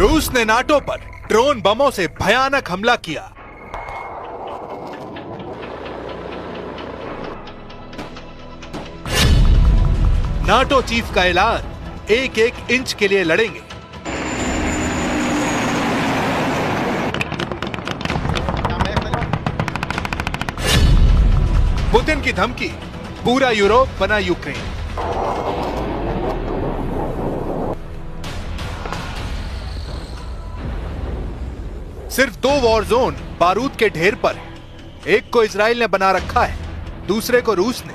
रूस ने नाटो पर ड्रोन बमों से भयानक हमला किया। नाटो चीफ का ऐलान, एक एक इंच के लिए लड़ेंगे। पुतिन की धमकी, पूरा यूरोप बना यूक्रेन। सिर्फ दो वॉर जोन बारूद के ढेर पर है। एक को इजराइल ने बना रखा है, दूसरे को रूस ने।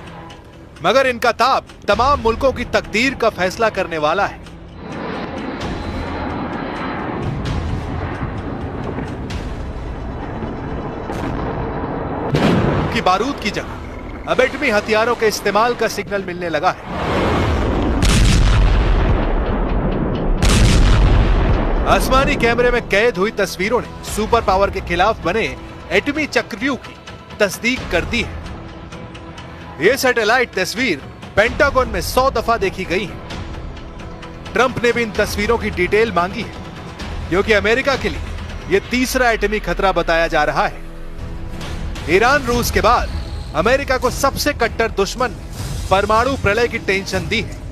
मगर इनका ताप तमाम मुल्कों की तकदीर का फैसला करने वाला है। कि बारूद की जगह अब एटमी हथियारों के इस्तेमाल का सिग्नल मिलने लगा है। आसमानी कैमरे में कैद हुई तस्वीरों ने सुपर पावर के खिलाफ बने एटमी चक्रव्यूह की तस्दीक कर दी है। यह सैटेलाइट तस्वीर पेंटागन में 100 दफा देखी गई है। ट्रंप ने भी इन तस्वीरों की डिटेल मांगी है, क्योंकि अमेरिका के लिए यह तीसरा एटमी खतरा बताया जा रहा है। ईरान रूस के बाद अमेरिका को सबसे कट्टर दुश्मन ने परमाणु प्रलय की टेंशन दी है।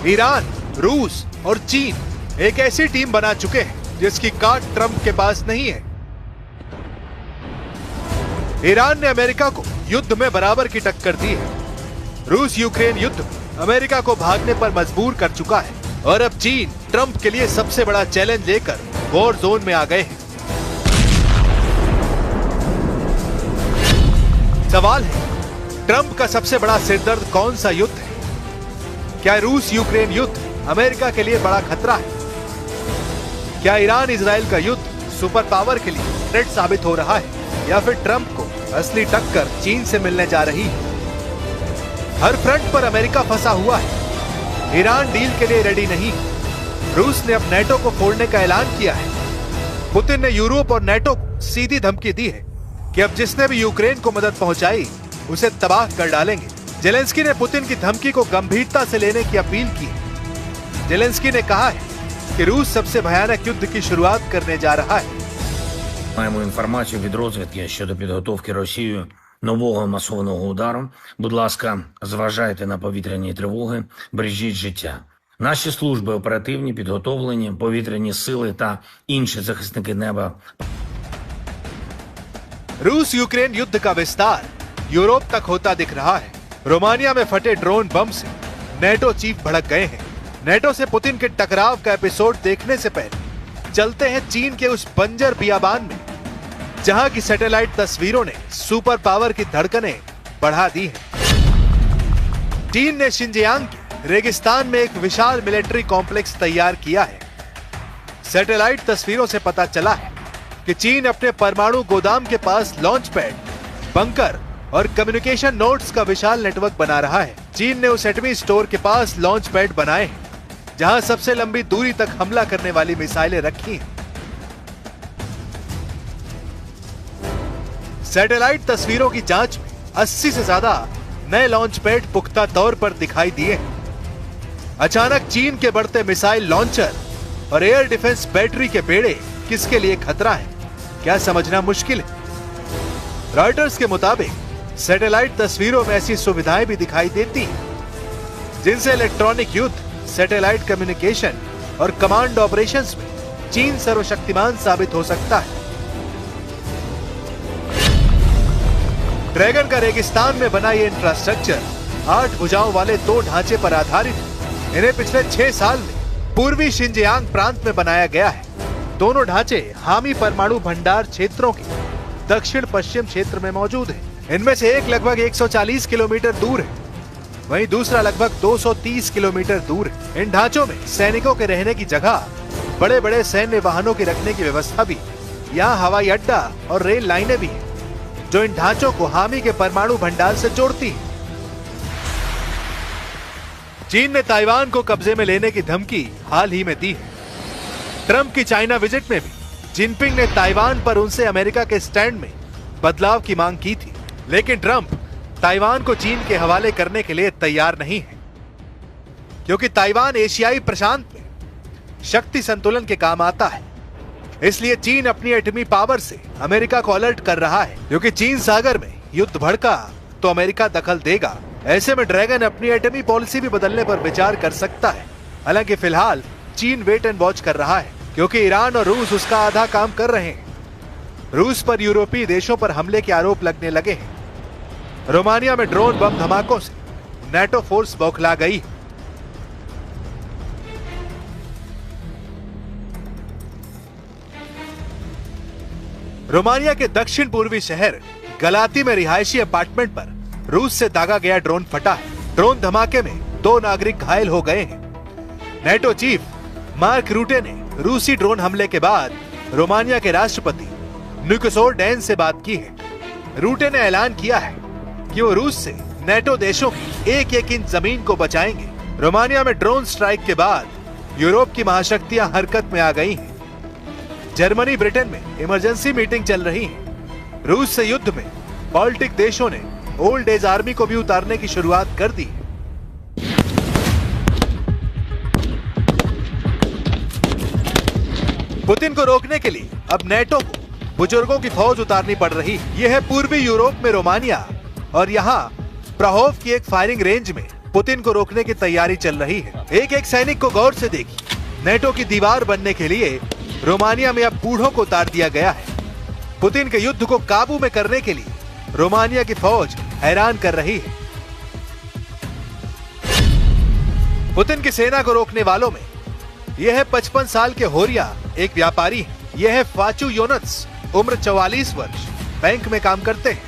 ईरान, रूस और चीन एक ऐसी टीम बना चुके हैं जिसकी काट ट्रंप के पास नहीं है। ईरान ने अमेरिका को युद्ध में बराबर की टक्कर दी है। रूस यूक्रेन युद्ध अमेरिका को भागने पर मजबूर कर चुका है और अब चीन ट्रंप के लिए सबसे बड़ा चैलेंज लेकर वॉर जोन में आ गए हैं। सवाल है, ट्रंप का सबसे बड़ा सिरदर्द कौन सा युद्ध है? क्या रूस यूक्रेन युद्ध अमेरिका के लिए बड़ा खतरा है? क्या ईरान इजराइल का युद्ध सुपर पावर के लिए थ्रेट साबित हो रहा है, या फिर ट्रंप को असली टक्कर चीन से मिलने जा रही है? हर फ्रंट पर अमेरिका फंसा हुआ है। ईरान डील के लिए रेडी नहीं। रूस ने अब नेटो को फोड़ने का ऐलान किया है। पुतिन ने यूरोप और नेटो को सीधी धमकी दी है कि अब जिसने भी यूक्रेन को मदद पहुंचाई उसे तबाह कर डालेंगे। जेलेंस्की ने पुतिन की धमकी को गंभीरता से लेने की अपील की है। जेलेंस्की ने कहा है कि रूस सबसे भयानक युद्ध की शुरुआत करने जा रहा है। Маємо інформацію від розвідки щодо підготовки Росією нового масованого удару. Будь ласка, зважайте на повітряні тривоги, бережіть життя. Наші служби оперативні, підготовлені, повітряні сили та інші захисники неба. रूस यूक्रेन युद्ध का विस्तार यूरोप तक होता दिख रहा है। रोमानिया में फटे ड्रोन बम से नेटो चीफ भड़क गए हैं। नेटो से पुतिन के टकराव का एपिसोड देखने से पहले चलते हैं चीन के उस बंजर बियाबान में, जहां की सैटेलाइट तस्वीरों ने सुपर पावर की धड़कनें बढ़ा दी हैं। चीन ने शिनजियांग के रेगिस्तान में एक विशाल मिलिट्री कॉम्प्लेक्स तैयार किया है। सैटेलाइट तस्वीरों से पता चला है कि चीन अपने परमाणु गोदाम के पास लॉन्च पैड, बंकर और कम्युनिकेशन नोड्स का विशाल नेटवर्क बना रहा है। चीन ने उस एटमी स्टोर के पास लॉन्च पैड बनाए हैं, जहां सबसे लंबी दूरी तक हमला करने वाली मिसाइलें रखी हैं। सैटेलाइट तस्वीरों की जांच में 80 से ज्यादा नए लॉन्च पैड पुख्ता तौर पर दिखाई दिए हैं। अचानक चीन के बढ़ते मिसाइल लॉन्चर और एयर डिफेंस बैटरी के बेड़े किसके लिए खतरा है, क्या समझना मुश्किल है। रॉयटर्स के मुताबिक सैटेलाइट तस्वीरों में ऐसी सुविधाएं भी दिखाई देती हैं जिनसे इलेक्ट्रॉनिक युद्ध, सैटेलाइट कम्युनिकेशन और कमांड ऑपरेशंस में चीन सर्वशक्तिमान साबित हो सकता है। ड्रैगन का रेगिस्तान में बना ये इंफ्रास्ट्रक्चर 8 भुजाओं वाले 2 ढांचे पर आधारित है। इन्हें पिछले 6 साल में पूर्वी शिनजियांग प्रांत में बनाया गया है। दोनों ढांचे हामी परमाणु भंडार क्षेत्रों के दक्षिण पश्चिम क्षेत्र में मौजूद है। इनमें से एक लगभग 140 किलोमीटर दूर है, वहीं दूसरा लगभग 230 किलोमीटर दूर है। इन ढांचों में सैनिकों के रहने की जगह, बड़े बड़े सैन्य वाहनों की रखने की व्यवस्था भी, यहाँ हवाई अड्डा और रेल लाइनें भी हैं, जो इन ढांचों को हामी के परमाणु भंडार से जोड़ती है। चीन ने ताइवान को कब्जे में लेने की धमकी हाल ही में दी है। ट्रंप की चाइना विजिट में भी जिनपिंग ने ताइवान पर उनसे अमेरिका के स्टैंड में बदलाव की मांग की थी, लेकिन ट्रंप ताइवान को चीन के हवाले करने के लिए तैयार नहीं है। क्योंकि ताइवान एशियाई प्रशांत में शक्ति संतुलन के काम आता है। इसलिए चीन अपनी एटमी पावर से अमेरिका को अलर्ट कर रहा है, क्योंकि चीन सागर में युद्ध भड़का तो अमेरिका दखल देगा। ऐसे में ड्रैगन अपनी एटमी पॉलिसी भी बदलने पर विचार कर सकता है। हालांकि फिलहाल चीन वेट एंड वॉच कर रहा है, क्योंकि ईरान और रूस उसका आधा काम कर रहे हैं। रूस पर यूरोपीय देशों पर हमले के आरोप लगने लगे हैं। रोमानिया में ड्रोन बम धमाकों से नेटो फोर्स बौखला गई। रोमानिया के दक्षिण पूर्वी शहर गलाती में रिहायशी अपार्टमेंट पर रूस से दागा गया ड्रोन फटा है। ड्रोन धमाके में 2 नागरिक घायल हो गए हैं। नेटो चीफ मार्क रूटे ने रूसी ड्रोन हमले के बाद रोमानिया के राष्ट्रपति निकोसोर डैन से बात की है। रूटे ने ऐलान किया है कि वो रूस से नेटो देशों की एक इंच जमीन को बचाएंगे। रोमानिया में ड्रोन स्ट्राइक के बाद यूरोप की महाशक्तियां हरकत में आ गई हैं। जर्मनी ब्रिटेन में इमरजेंसी मीटिंग चल रही है। रूस से युद्ध में बाल्टिक देशों ने ओल्ड एज आर्मी को भी उतारने की शुरुआत कर दी। पुतिन को रोकने के लिए अब नेटो को बुजुर्गों की फौज उतारनी पड़ रही है। यह है पूर्वी यूरोप में रोमानिया, और यहाँ प्रहोव की एक फायरिंग रेंज में पुतिन को रोकने की तैयारी चल रही है। एक सैनिक को गौर से देखिए। नेटो की दीवार बनने के लिए रोमानिया में अब बूढ़ों को उतार दिया गया है। पुतिन के युद्ध को काबू में करने के लिए रोमानिया की फौज हैरान कर रही है। पुतिन की सेना को रोकने वालों में यह है 55 साल के होरिया एक व्यापारी है। यह है फाचू योनत्स, उम्र 44 वर्ष, बैंक में काम करते हैं।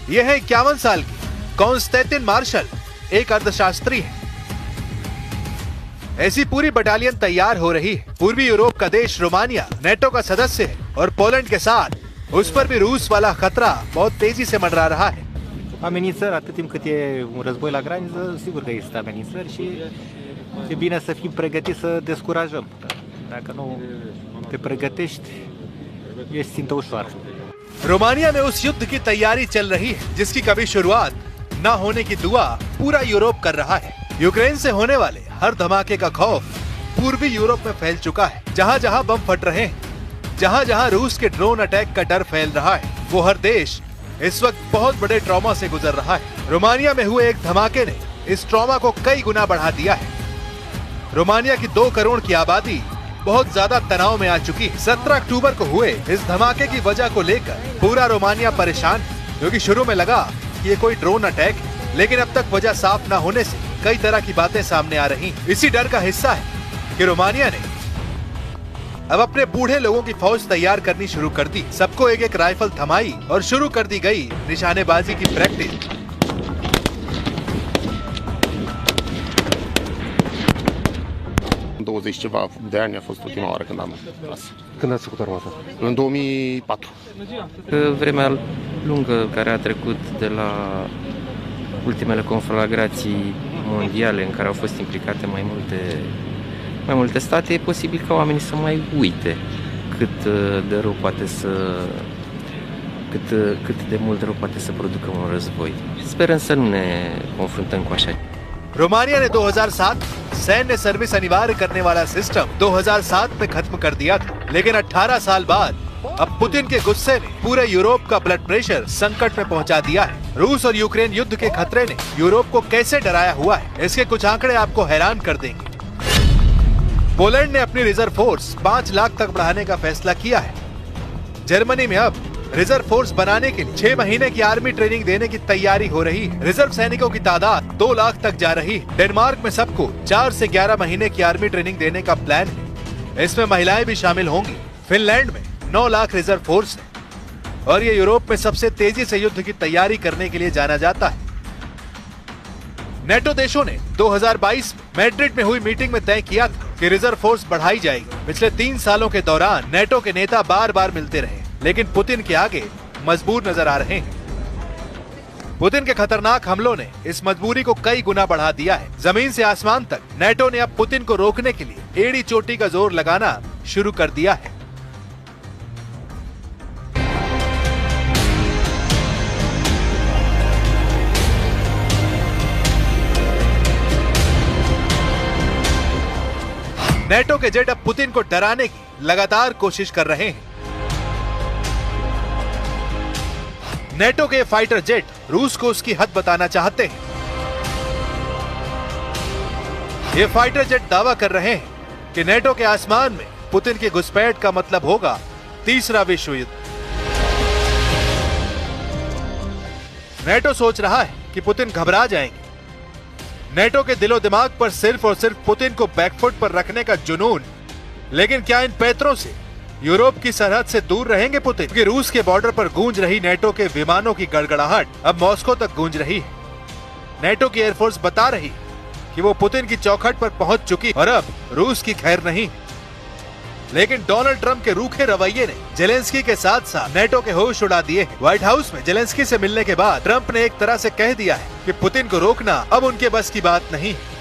यह है 51 साल की कॉन्स्टेंटिन मार्शल, एक अर्थशास्त्री है। ऐसी पूरी बटालियन तैयार हो रही है। पूर्वी यूरोप का देश रोमानिया नेटो का सदस्य है और पोलैंड के साथ उस पर भी रूस वाला खतरा बहुत तेजी से मंडरा रहा है। Amenințări, atât timp cât e un război la graniță, sigur că există amenințări și e bine să fim pregătiți să descurajăm. Dacă nu te pregătești, ești țintă ușoară. Romania में उस युद्ध की तैयारी चल रही है जिसकी कभी शुरुआत न होने की दुआ पूरा यूरोप कर रहा है। यूक्रेन से होने वाले हर धमाके का खौफ पूर्वी यूरोप में फैल चुका है। जहाँ जहाँ बम फट रहे हैं, जहाँ जहाँ रूस के ड्रोन अटैक का डर फैल रहा है, वो हर देश इस वक्त बहुत बड़े ट्रॉमा से गुजर रहा है। रोमानिया में हुए एक धमाके ने इस ट्रॉमा को कई गुना बढ़ा दिया है। रोमानिया की 2 करोड़ की आबादी बहुत ज्यादा तनाव में आ चुकी है। 17 अक्टूबर को हुए इस धमाके की वजह को लेकर पूरा रोमानिया परेशान है, क्योंकि शुरू में लगा कि ये कोई ड्रोन अटैक है, लेकिन अब तक वजह साफ न होने से कई तरह की बातें सामने आ रही हैं। इसी डर का हिस्सा है कि रोमानिया ने अब अपने बूढ़े लोगों की फौज तैयार करनी शुरू कर दी। सबको एक राइफल थमाई और शुरू कर दी गई निशानेबाजी की practice. 20 ceva de ani a fost ultima oară când am tras. Când ați făcut armata? În 2004. Vremea lungă care a trecut de la ultimele conflagrații mondiale în care au fost implicate mai multe state, e posibil ca oamenii să mai uite cât de rău poate să cât de mult rău poate să producă un război. Sperăm să nu ne confruntăm cu așa. Romania ने 2007 सैन्य service अनिवार्य करने वाला system 2007 में खत्म कर दिया था, लेकिन 18 साल बाद अब पुतिन के गुस्से ने पूरे यूरोप का ब्लड प्रेशर संकट में पहुंचा दिया है। रूस और यूक्रेन युद्ध के खतरे ने यूरोप को कैसे डराया हुआ है, इसके कुछ आंकड़े आपको हैरान कर देंगे। पोलैंड ने अपनी रिजर्व फोर्स 5 लाख तक बढ़ाने का फैसला किया है। जर्मनी में अब रिजर्व फोर्स बनाने के लिए 6 महीने की आर्मी ट्रेनिंग देने की तैयारी हो रही है। रिजर्व सैनिकों की तादाद 2 लाख तक जा रही है। डेनमार्क में सबको 4 से 11 महीने की आर्मी ट्रेनिंग देने का प्लान है। इसमें महिलाएं भी शामिल होंगी। फिनलैंड में 9 लाख रिजर्व फोर्स है और ये यूरोप में सबसे तेजी से युद्ध की तैयारी करने के लिए जाना जाता है। नेटो देशों ने 2022 में मैड्रिड में हुई मीटिंग में तय किया था कि रिजर्व फोर्स बढ़ाई जाएगी। पिछले 3 सालों के दौरान नेटो के नेता बार बार मिलते रहे, लेकिन पुतिन के आगे मजबूर नजर आ रहे हैं। पुतिन के खतरनाक हमलों ने इस मजबूरी को कई गुना बढ़ा दिया है। जमीन से आसमान तक नेटो ने अब पुतिन को रोकने के लिए एड़ी चोटी का जोर लगाना शुरू कर दिया है। नेटो के जेट अब पुतिन को डराने की लगातार कोशिश कर रहे हैं। नेटो के फाइटर जेट रूस को उसकी हद बताना चाहते हैं। ये फाइटर जेट दावा कर रहे हैं कि नेटो के आसमान में पुतिन की घुसपैठ का मतलब होगा तीसरा विश्व युद्ध। नेटो सोच रहा है कि पुतिन घबरा जाएंगे। नेटो के दिलो दिमाग पर सिर्फ और सिर्फ पुतिन को बैकफुट पर रखने का जुनून। लेकिन क्या इन पैतरों से यूरोप की सरहद से दूर रहेंगे पुतिन? क्योंकि रूस के बॉर्डर पर गूंज रही नेटो के विमानों की गड़गड़ाहट अब मॉस्को तक गूंज रही है। नेटो की एयरफोर्स बता रही कि वो पुतिन की चौखट पर पहुंच चुकी और अब रूस की खैर नहीं। लेकिन डोनाल्ड ट्रंप के रूखे रवैये ने जेलेंस्की के साथ साथ नेटो के होश उड़ा दिए हैं। व्हाइट हाउस में जेलेंस्की से मिलने के बाद ट्रंप ने एक तरह से कह दिया है कि पुतिन को रोकना अब उनके बस की बात नहीं है।